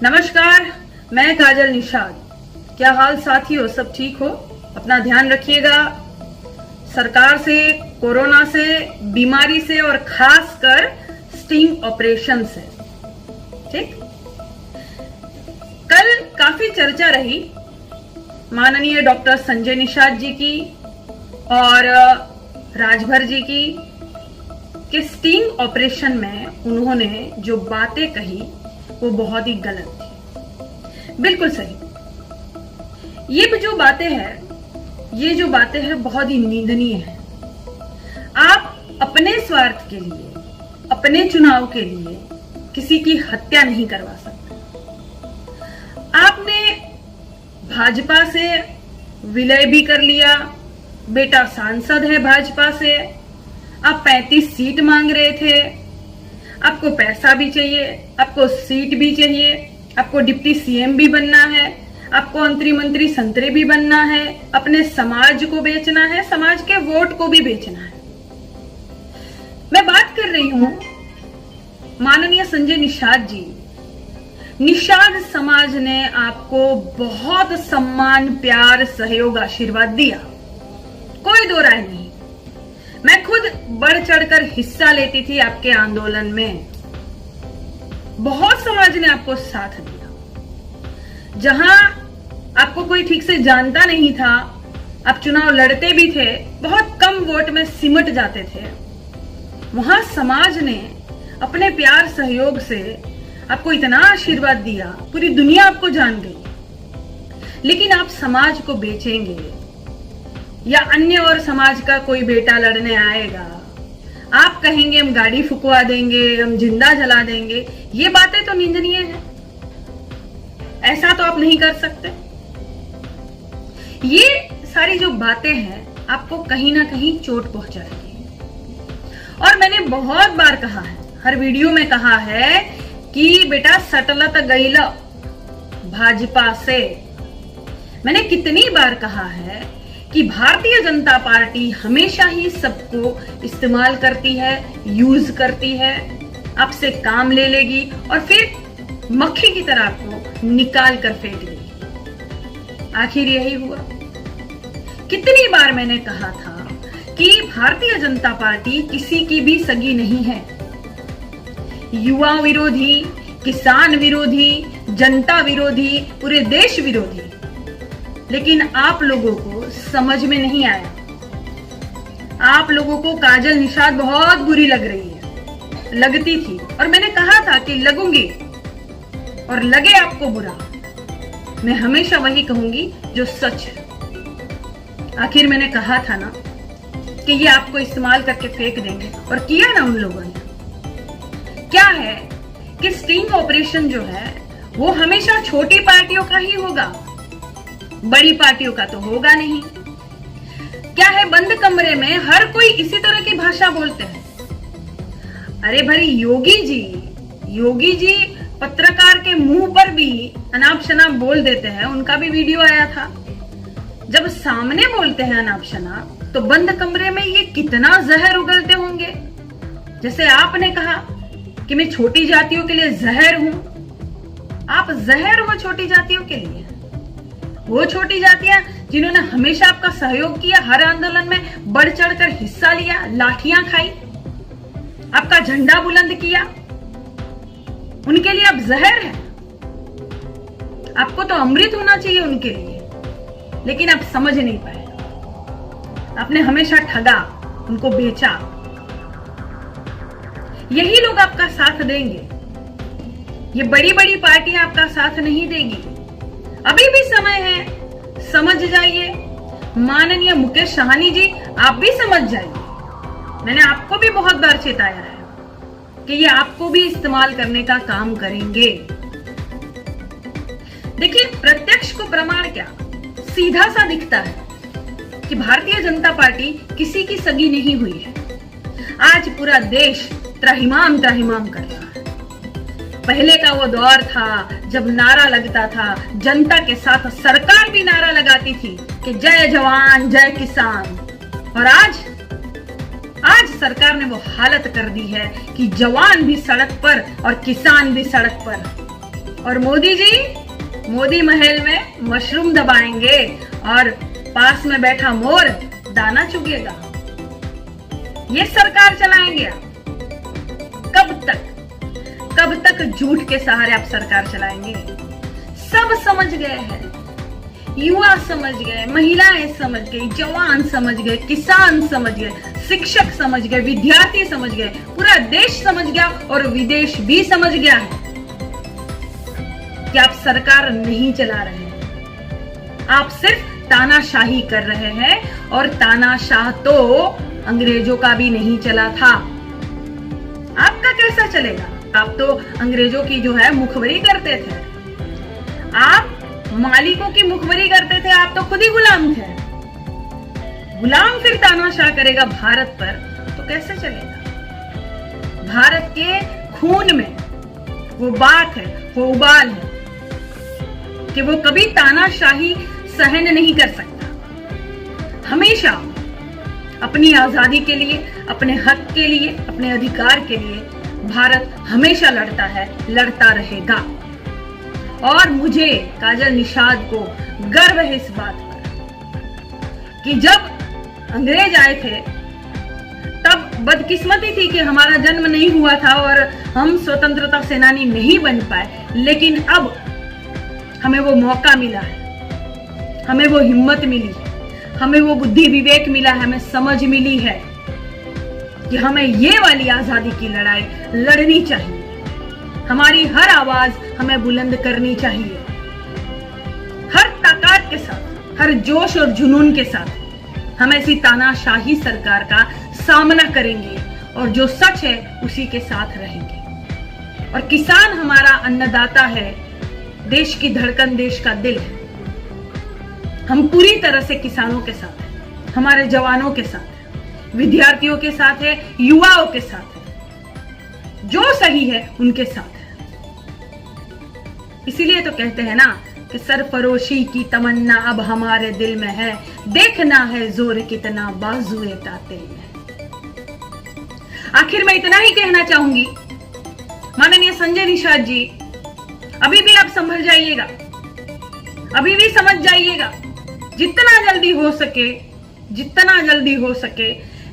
नमस्कार, मैं काजल निषाद। क्या हाल साथियों, सब ठीक हो? अपना ध्यान रखिएगा। सरकार से, कोरोना से, बीमारी से और खासकर स्टिंग ऑपरेशन से। ठीक। कल काफी चर्चा रही माननीय डॉक्टर संजय निषाद जी की और राजभर जी की कि स्टिंग ऑपरेशन में उन्होंने जो बातें कही वो बहुत ही गलत थी। बिल्कुल सही। ये जो बातें हैं बहुत ही निंदनीय है। आप अपने स्वार्थ के लिए, अपने चुनाव के लिए किसी की हत्या नहीं करवा सकते। आपने भाजपा से विलय भी कर लिया, बेटा सांसद है भाजपा से, आप 35 सीट मांग रहे थे, आपको पैसा भी चाहिए, आपको सीट भी चाहिए, आपको डिप्टी सीएम भी बनना है, आपको मंत्री संतरे भी बनना है, अपने समाज को बेचना है, समाज के वोट को भी बेचना है। मैं बात कर रही हूं माननीय संजय निषाद जी। निषाद समाज ने आपको बहुत सम्मान, प्यार, सहयोग, आशीर्वाद दिया, कोई दो राय नहीं। मैं खुद बढ़ चढ़कर हिस्सा लेती थी आपके आंदोलन में। बहुत समाज ने आपको साथ दिया। जहां आपको कोई ठीक से जानता नहीं था, आप चुनाव लड़ते भी थे, बहुत कम वोट में सिमट जाते थे, वहां समाज ने अपने प्यार सहयोग से आपको इतना आशीर्वाद दिया, पूरी दुनिया आपको जान गई। लेकिन आप समाज को बेचेंगे या अन्य और समाज का कोई बेटा लड़ने आएगा, आप कहेंगे हम गाड़ी फुकवा देंगे, हम जिंदा जला देंगे, ये बातें तो निंदनीय है। ऐसा तो आप नहीं कर सकते। ये सारी जो बातें हैं आपको कहीं ना कहीं चोट पहुंचाएगी। और मैंने बहुत बार कहा है, हर वीडियो में कहा है कि बेटा सटलत गईला भाजपा से। मैंने कितनी बार कहा है कि भारतीय जनता पार्टी हमेशा ही सबको इस्तेमाल करती है, यूज करती है, आपसे काम ले लेगी और फिर मक्खी की तरह आपको निकाल कर फेंक देगी। आखिर यही हुआ। कितनी बार मैंने कहा था कि भारतीय जनता पार्टी किसी की भी सगी नहीं है। युवा विरोधी, किसान विरोधी, जनता विरोधी, पूरे देश विरोधी। लेकिन आप लोगों को समझ में नहीं आया। आप लोगों को काजल निषाद बहुत बुरी लग रही है, लगती थी, और मैंने कहा था कि लगूंगी और लगे आपको बुरा, मैं हमेशा वही कहूंगी जो सच है। आखिर मैंने कहा था ना कि ये आपको इस्तेमाल करके फेंक देंगे, और किया ना उन लोगों ने। क्या है कि स्टिंग ऑपरेशन जो है वो हमेशा छोटी पार्टियों का ही होगा, बड़ी पार्टियों का तो होगा नहीं। क्या है, बंद कमरे में हर कोई इसी तरह की भाषा बोलते हैं। अरे भाई योगी जी पत्रकार के मुंह पर भी अनाप शनाप बोल देते हैं, उनका भी वीडियो आया था। जब सामने बोलते हैं अनाप शनाप, तो बंद कमरे में ये कितना जहर उगलते होंगे। जैसे आपने कहा कि मैं छोटी जातियों के लिए जहर हूं। आप जहर हो छोटी जातियों के लिए। वो छोटी जातियां जिन्होंने हमेशा आपका सहयोग किया, हर आंदोलन में बढ़ चढ़कर हिस्सा लिया, लाठियां खाई, आपका झंडा बुलंद किया, उनके लिए आप जहर हैं। आपको तो अमृत होना चाहिए उनके लिए, लेकिन आप समझ नहीं पाए। आपने हमेशा ठगा, उनको बेचा। यही लोग आपका साथ देंगे। ये बड़ी बड़ी पार्टियां आपका साथ नहीं देगी। अभी भी समय है, समझ जाइए। माननीय मुकेश साहनी जी, आप भी समझ जाइए। मैंने आपको भी बहुत बार चेताया है कि ये आपको भी इस्तेमाल करने का काम करेंगे। देखिए, प्रत्यक्ष को प्रमाण क्या, सीधा सा दिखता है कि भारतीय जनता पार्टी किसी की सगी नहीं हुई है। आज पूरा देश त्राहिमाम कर रहा है। पहले का वो दौर था जब नारा लगता था, जनता के साथ सरकार भी नारा लगाती थी कि जय जवान जय किसान। और आज सरकार ने वो हालत कर दी है कि जवान भी सड़क पर और किसान भी सड़क पर। और मोदी जी मोदी महल में मशरूम दबाएंगे और पास में बैठा मोर दाना चुगेगा। ये सरकार चलाएंगे आप। कब तक झूठ के सहारे आप सरकार चलाएंगे? सब समझ गए हैं, युवा समझ गए, महिलाएं समझ गई, जवान समझ गए, किसान समझ गए, शिक्षक समझ गए, विद्यार्थी समझ गए, पूरा देश समझ गया और विदेश भी समझ गया है कि आप सरकार नहीं चला रहे हैं, आप सिर्फ तानाशाही कर रहे हैं। और तानाशाह तो अंग्रेजों का भी नहीं चला था, आपका कैसा चलेगा? आप तो अंग्रेजों की जो है मुखबरी करते थे, आप मालिकों की मुखबरी करते थे, आप तो खुद ही गुलाम थे। गुलाम फिर तानाशाह करेगा भारत पर, तो कैसे चलेगा? भारत के खून में वो बात है, वो उबाल है कि वो कभी तानाशाही सहन नहीं कर सकता। हमेशा अपनी आजादी के लिए, अपने हक के लिए, अपने अधिकार के लिए भारत हमेशा लड़ता है, लड़ता रहेगा। और मुझे काजल निषाद को गर्व है इस बात पर कि जब अंग्रेज आए थे तब बदकिस्मती थी कि हमारा जन्म नहीं हुआ था और हम स्वतंत्रता सेनानी नहीं बन पाए, लेकिन अब हमें वो मौका मिला है, हमें वो हिम्मत मिली है, हमें वो बुद्धि विवेक मिला है, हमें समझ मिली है कि हमें ये वाली आजादी की लड़ाई लड़नी चाहिए। हमारी हर आवाज हमें बुलंद करनी चाहिए, हर ताकत के साथ, हर जोश और जुनून के साथ हम ऐसी तानाशाही सरकार का सामना करेंगे और जो सच है उसी के साथ रहेंगे। और किसान हमारा अन्नदाता है, देश की धड़कन, देश का दिल है। हम पूरी तरह से किसानों के साथ हैं, हमारे जवानों के साथ हैं, विद्यार्थियों के साथ है, युवाओं के साथ है, जो सही है उनके साथ है। इसीलिए तो कहते हैं ना कि सरफरोशी की तमन्ना अब हमारे दिल में है, देखना है जोर कितना बाजुए कातिल में। आखिर मैं इतना ही कहना चाहूंगी, माननीय संजय निषाद जी, अभी भी आप संभल जाइएगा, अभी भी समझ जाइएगा। जितना जल्दी हो सके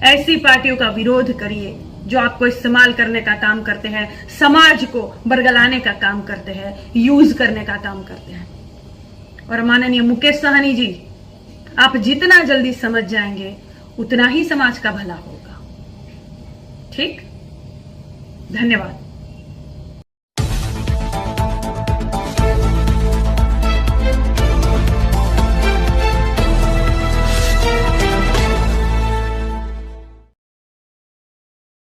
ऐसी पार्टियों का विरोध करिए जो आपको इस्तेमाल करने का काम करते हैं, समाज को बरगलाने का काम करते हैं, यूज करने का काम करते हैं। और माननीय मुकेश सहनी जी, आप जितना जल्दी समझ जाएंगे उतना ही समाज का भला होगा। ठीक, धन्यवाद।